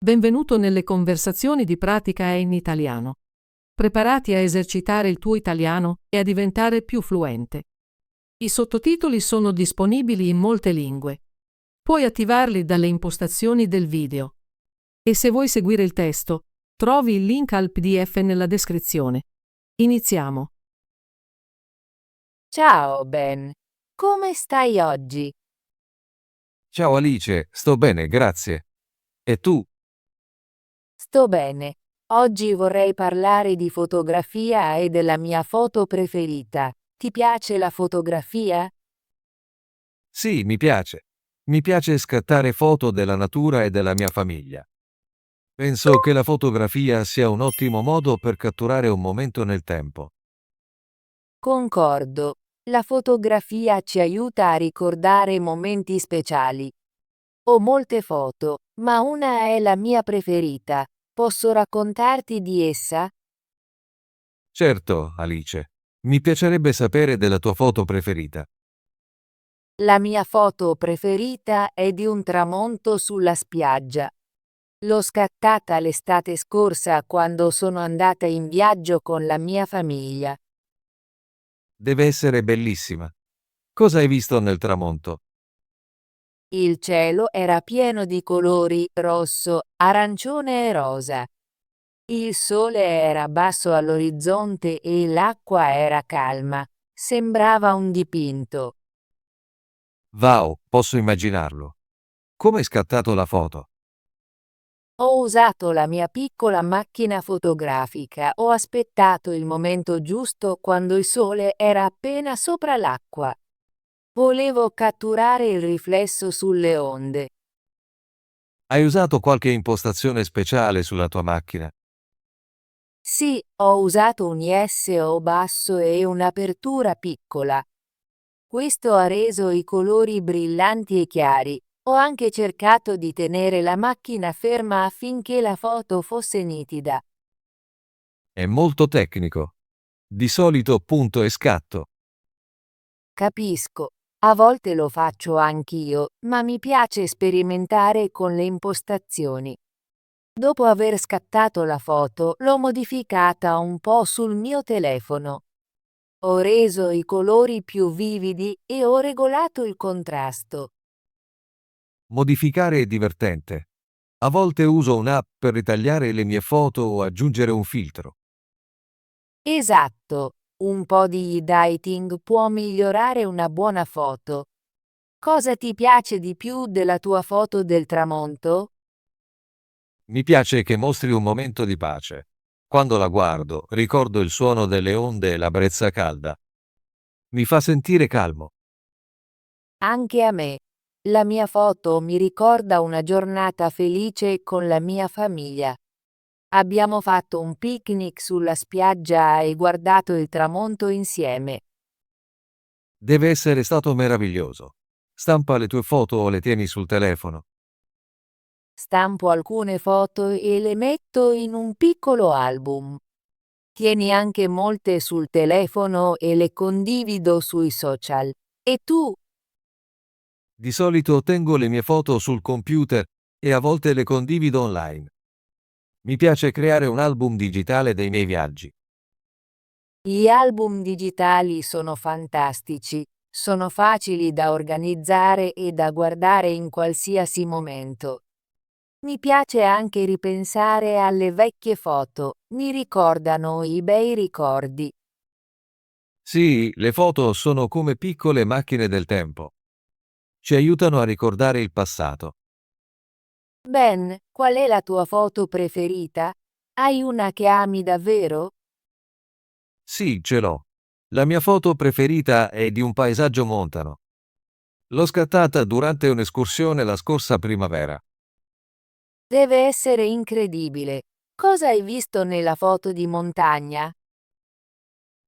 Benvenuto nelle conversazioni di Pratica in italiano. Preparati a esercitare il tuo italiano e a diventare più fluente. I sottotitoli sono disponibili in molte lingue. Puoi attivarli dalle impostazioni del video. E se vuoi seguire il testo, trovi il link al PDF nella descrizione. Iniziamo. Ciao Ben, come stai oggi? Ciao Alice, sto bene, grazie. E tu? Sto bene. Oggi vorrei parlare di fotografia e della mia foto preferita. Ti piace la fotografia? Sì, mi piace. Mi piace scattare foto della natura e della mia famiglia. Penso che la fotografia sia un ottimo modo per catturare un momento nel tempo. Concordo. La fotografia ci aiuta a ricordare momenti speciali. Ho molte foto, ma una è la mia preferita. Posso raccontarti di essa? Certo, Alice. Mi piacerebbe sapere della tua foto preferita. La mia foto preferita è di un tramonto sulla spiaggia. L'ho scattata l'estate scorsa quando sono andata in viaggio con la mia famiglia. Deve essere bellissima. Cosa hai visto nel tramonto? Il cielo era pieno di colori rosso, arancione e rosa. Il sole era basso all'orizzonte e l'acqua era calma. Sembrava un dipinto. Wow, posso immaginarlo. Come hai scattato la foto? Ho usato la mia piccola macchina fotografica. Ho aspettato il momento giusto quando il sole era appena sopra l'acqua. Volevo catturare il riflesso sulle onde. Hai usato qualche impostazione speciale sulla tua macchina? Sì, ho usato un ISO basso e un'apertura piccola. Questo ha reso i colori brillanti e chiari. Ho anche cercato di tenere la macchina ferma affinché la foto fosse nitida. È molto tecnico. Di solito punto e scatto. Capisco. A volte lo faccio anch'io, ma mi piace sperimentare con le impostazioni. Dopo aver scattato la foto, l'ho modificata un po' sul mio telefono. Ho reso i colori più vividi e ho regolato il contrasto. Modificare è divertente. A volte uso un'app per ritagliare le mie foto o aggiungere un filtro. Esatto, un po' di editing può migliorare una buona foto. Cosa ti piace di più della tua foto del tramonto? Mi piace che mostri un momento di pace. Quando la guardo, ricordo il suono delle onde e la brezza calda. Mi fa sentire calmo. Anche a me. La mia foto mi ricorda una giornata felice con la mia famiglia. Abbiamo fatto un picnic sulla spiaggia e guardato il tramonto insieme. Deve essere stato meraviglioso. Stampa le tue foto o le tieni sul telefono. Stampo alcune foto e le metto in un piccolo album. Tieni anche molte sul telefono e le condivido sui social. E tu? Di solito tengo le mie foto sul computer e a volte le condivido online. Mi piace creare un album digitale dei miei viaggi. Gli album digitali sono fantastici, sono facili da organizzare e da guardare in qualsiasi momento. Mi piace anche ripensare alle vecchie foto, mi ricordano i bei ricordi. Sì, le foto sono come piccole macchine del tempo. Ci aiutano a ricordare il passato. Ben, qual è la tua foto preferita? Hai una che ami davvero? Sì, ce l'ho. La mia foto preferita è di un paesaggio montano. L'ho scattata durante un'escursione la scorsa primavera. Deve essere incredibile. Cosa hai visto nella foto di montagna?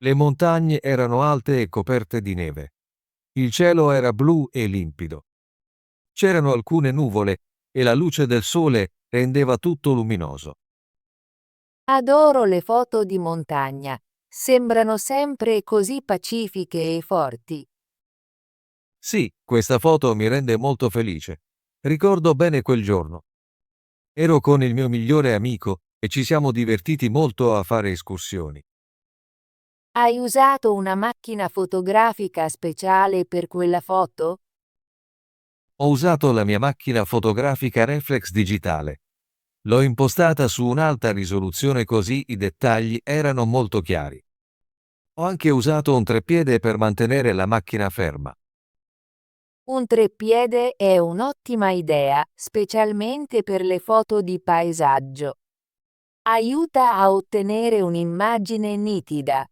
Le montagne erano alte e coperte di neve. Il cielo era blu e limpido. C'erano alcune nuvole e la luce del sole rendeva tutto luminoso. Adoro le foto di montagna. Sembrano sempre così pacifiche e forti. Sì, questa foto mi rende molto felice. Ricordo bene quel giorno. Ero con il mio migliore amico e ci siamo divertiti molto a fare escursioni. Hai usato una macchina fotografica speciale per quella foto? Ho usato la mia macchina fotografica reflex digitale. L'ho impostata su un'alta risoluzione così i dettagli erano molto chiari. Ho anche usato un treppiede per mantenere la macchina ferma. Un treppiede è un'ottima idea, specialmente per le foto di paesaggio. Aiuta a ottenere un'immagine nitida.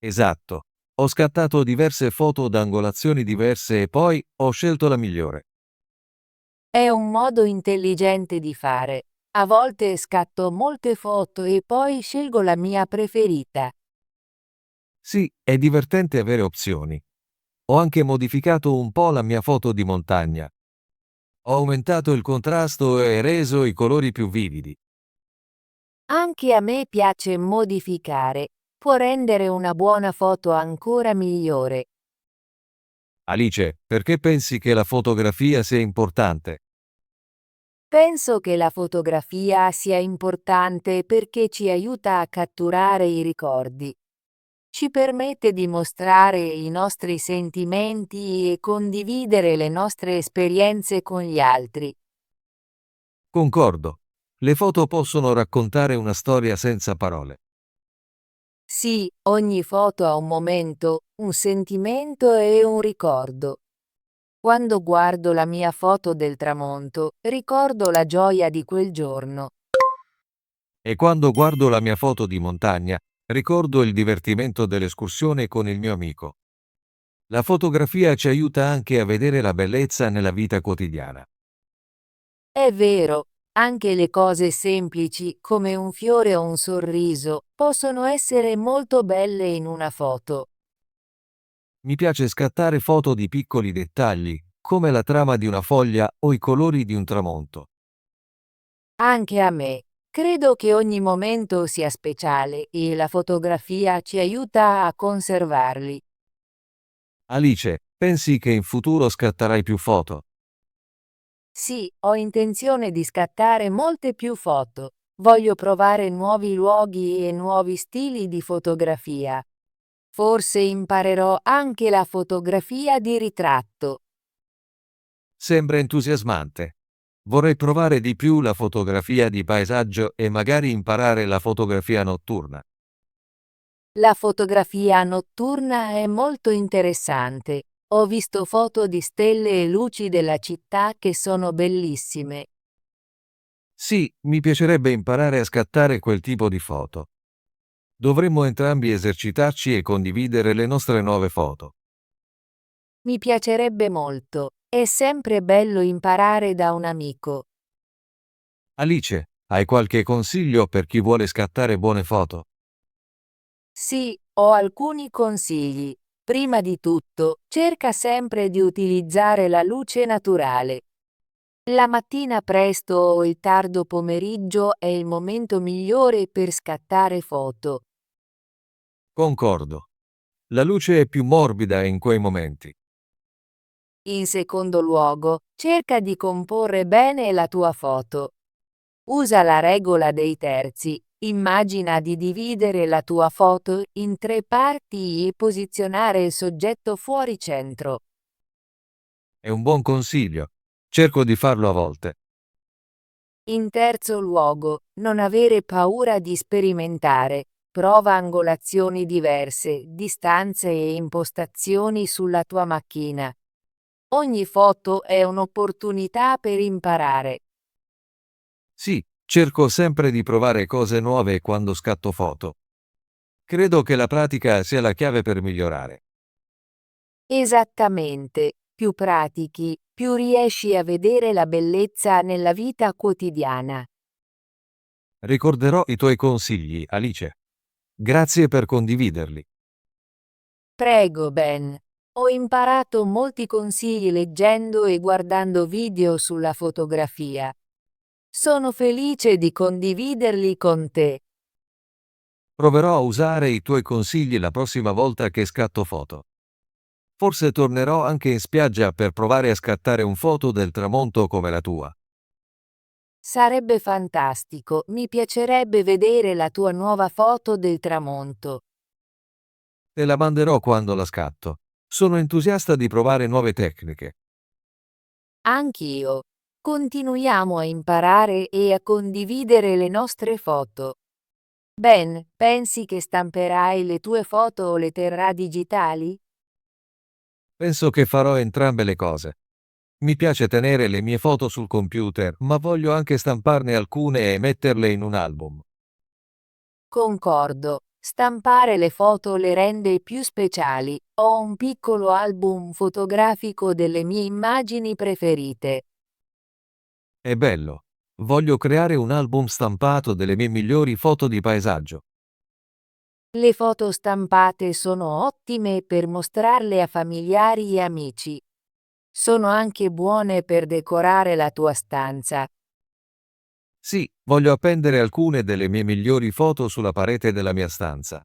Esatto. Ho scattato diverse foto da angolazioni diverse e poi ho scelto la migliore. È un modo intelligente di fare. A volte scatto molte foto e poi scelgo la mia preferita. Sì, è divertente avere opzioni. Ho anche modificato un po' la mia foto di montagna. Ho aumentato il contrasto e reso i colori più vividi. Anche a me piace modificare. Può rendere una buona foto ancora migliore. Alice, perché pensi che la fotografia sia importante? Penso che la fotografia sia importante perché ci aiuta a catturare i ricordi. Ci permette di mostrare i nostri sentimenti e condividere le nostre esperienze con gli altri. Concordo. Le foto possono raccontare una storia senza parole. Sì, ogni foto ha un momento, un sentimento e un ricordo. Quando guardo la mia foto del tramonto, ricordo la gioia di quel giorno. E quando guardo la mia foto di montagna, ricordo il divertimento dell'escursione con il mio amico. La fotografia ci aiuta anche a vedere la bellezza nella vita quotidiana. È vero, anche le cose semplici, come un fiore o un sorriso, possono essere molto belle in una foto. Mi piace scattare foto di piccoli dettagli, come la trama di una foglia o i colori di un tramonto. Anche a me. Credo che ogni momento sia speciale e la fotografia ci aiuta a conservarli. Alice, pensi che in futuro scatterai più foto? Sì, ho intenzione di scattare molte più foto. Voglio provare nuovi luoghi e nuovi stili di fotografia. Forse imparerò anche la fotografia di ritratto. Sembra entusiasmante. Vorrei provare di più la fotografia di paesaggio e magari imparare la fotografia notturna. La fotografia notturna è molto interessante. Ho visto foto di stelle e luci della città che sono bellissime. Sì, mi piacerebbe imparare a scattare quel tipo di foto. Dovremmo entrambi esercitarci e condividere le nostre nuove foto. Mi piacerebbe molto. È sempre bello imparare da un amico. Alice, hai qualche consiglio per chi vuole scattare buone foto? Sì, ho alcuni consigli. Prima di tutto, cerca sempre di utilizzare la luce naturale. La mattina presto o il tardo pomeriggio è il momento migliore per scattare foto. Concordo. La luce è più morbida in quei momenti. In secondo luogo, cerca di comporre bene la tua foto. Usa la regola dei terzi. Immagina di dividere la tua foto in 3 parti e posizionare il soggetto fuori centro. È un buon consiglio. Cerco di farlo a volte. In terzo luogo, non avere paura di sperimentare. Prova angolazioni diverse, distanze e impostazioni sulla tua macchina. Ogni foto è un'opportunità per imparare. Sì, cerco sempre di provare cose nuove quando scatto foto. Credo che la pratica sia la chiave per migliorare. Esattamente, più pratichi, più riesci a vedere la bellezza nella vita quotidiana. Ricorderò i tuoi consigli, Alice. Grazie per condividerli. Prego, Ben. Ho imparato molti consigli leggendo e guardando video sulla fotografia. Sono felice di condividerli con te. Proverò a usare i tuoi consigli la prossima volta che scatto foto. Forse tornerò anche in spiaggia per provare a scattare un foto del tramonto come la tua. Sarebbe fantastico, mi piacerebbe vedere la tua nuova foto del tramonto. Te la manderò quando la scatto. Sono entusiasta di provare nuove tecniche. Anch'io. Continuiamo a imparare e a condividere le nostre foto. Ben, pensi che stamperai le tue foto o le terrà digitali? Penso che farò entrambe le cose. Mi piace tenere le mie foto sul computer, ma voglio anche stamparne alcune e metterle in un album. Concordo. Stampare le foto le rende più speciali. Ho un piccolo album fotografico delle mie immagini preferite. È bello. Voglio creare un album stampato delle mie migliori foto di paesaggio. Le foto stampate sono ottime per mostrarle a familiari e amici. Sono anche buone per decorare la tua stanza. Sì, voglio appendere alcune delle mie migliori foto sulla parete della mia stanza.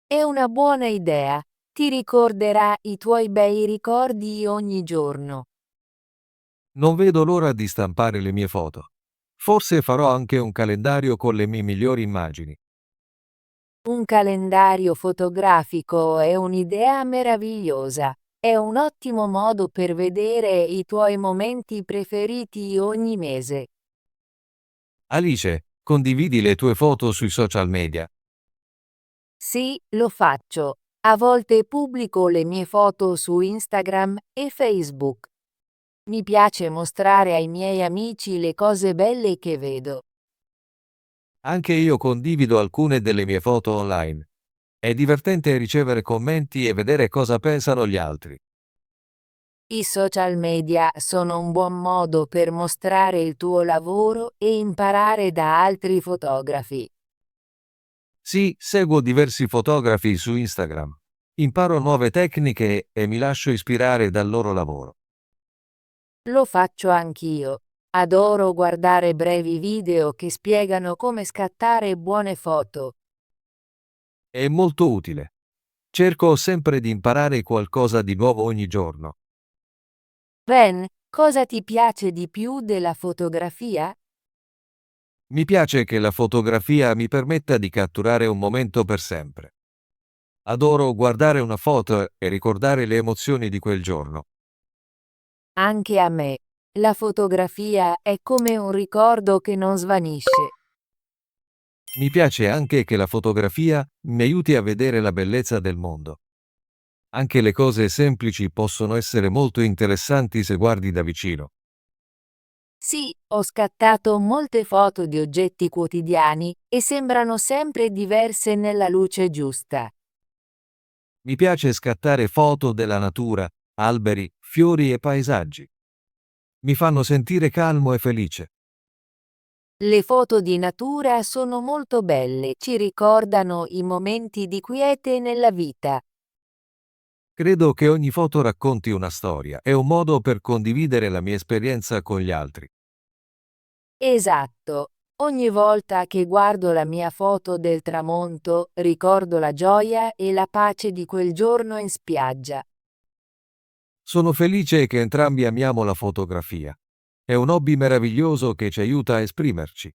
È una buona idea. Ti ricorderà i tuoi bei ricordi ogni giorno. Non vedo l'ora di stampare le mie foto. Forse farò anche un calendario con le mie migliori immagini. Un calendario fotografico è un'idea meravigliosa. È un ottimo modo per vedere i tuoi momenti preferiti ogni mese. Alice, condividi le tue foto sui social media. Sì, lo faccio. A volte pubblico le mie foto su Instagram e Facebook. Mi piace mostrare ai miei amici le cose belle che vedo. Anche io condivido alcune delle mie foto online. È divertente ricevere commenti e vedere cosa pensano gli altri. I social media sono un buon modo per mostrare il tuo lavoro e imparare da altri fotografi. Sì, seguo diversi fotografi su Instagram. Imparo nuove tecniche e mi lascio ispirare dal loro lavoro. Lo faccio anch'io. Adoro guardare brevi video che spiegano come scattare buone foto. È molto utile. Cerco sempre di imparare qualcosa di nuovo ogni giorno. Ben, cosa ti piace di più della fotografia? Mi piace che la fotografia mi permetta di catturare un momento per sempre. Adoro guardare una foto e ricordare le emozioni di quel giorno. Anche a me. La fotografia è come un ricordo che non svanisce. Mi piace anche che la fotografia mi aiuti a vedere la bellezza del mondo. Anche le cose semplici possono essere molto interessanti se guardi da vicino. Sì, ho scattato molte foto di oggetti quotidiani e sembrano sempre diverse nella luce giusta. Mi piace scattare foto della natura, alberi, fiori e paesaggi. Mi fanno sentire calmo e felice. Le foto di natura sono molto belle, ci ricordano i momenti di quiete nella vita. Credo che ogni foto racconti una storia, è un modo per condividere la mia esperienza con gli altri. Esatto. Ogni volta che guardo la mia foto del tramonto, ricordo la gioia e la pace di quel giorno in spiaggia. Sono felice che entrambi amiamo la fotografia. È un hobby meraviglioso che ci aiuta a esprimerci.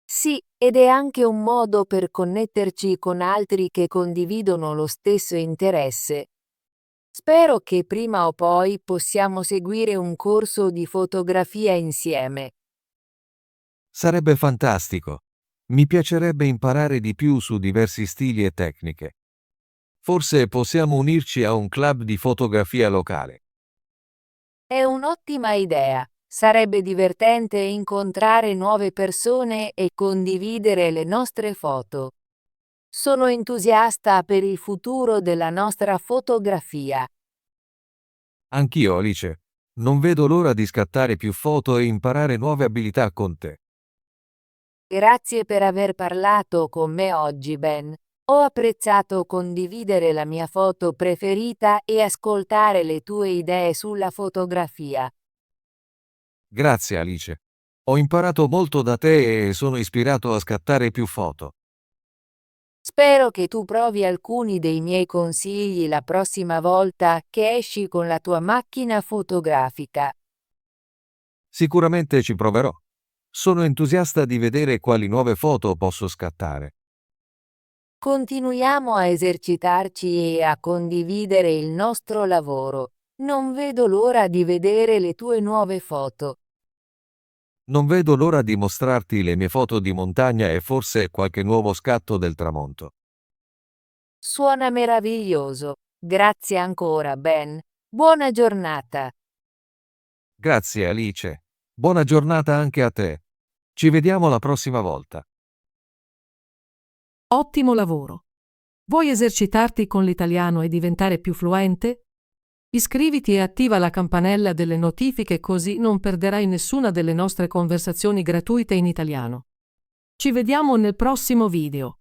Sì, ed è anche un modo per connetterci con altri che condividono lo stesso interesse. Spero che prima o poi possiamo seguire un corso di fotografia insieme. Sarebbe fantastico. Mi piacerebbe imparare di più su diversi stili e tecniche. Forse possiamo unirci a un club di fotografia locale. È un'ottima idea. Sarebbe divertente incontrare nuove persone e condividere le nostre foto. Sono entusiasta per il futuro della nostra fotografia. Anch'io, Alice. Non vedo l'ora di scattare più foto e imparare nuove abilità con te. Grazie per aver parlato con me oggi, Ben. Ho apprezzato condividere la mia foto preferita e ascoltare le tue idee sulla fotografia. Grazie, Alice. Ho imparato molto da te e sono ispirato a scattare più foto. Spero che tu provi alcuni dei miei consigli la prossima volta che esci con la tua macchina fotografica. Sicuramente ci proverò. Sono entusiasta di vedere quali nuove foto posso scattare. Continuiamo a esercitarci e a condividere il nostro lavoro. Non vedo l'ora di vedere le tue nuove foto. Non vedo l'ora di mostrarti le mie foto di montagna e forse qualche nuovo scatto del tramonto. Suona meraviglioso. Grazie ancora, Ben. Buona giornata. Grazie Alice. Buona giornata anche a te. Ci vediamo la prossima volta. Ottimo lavoro! Vuoi esercitarti con l'italiano e diventare più fluente? Iscriviti e attiva la campanella delle notifiche così non perderai nessuna delle nostre conversazioni gratuite in italiano. Ci vediamo nel prossimo video.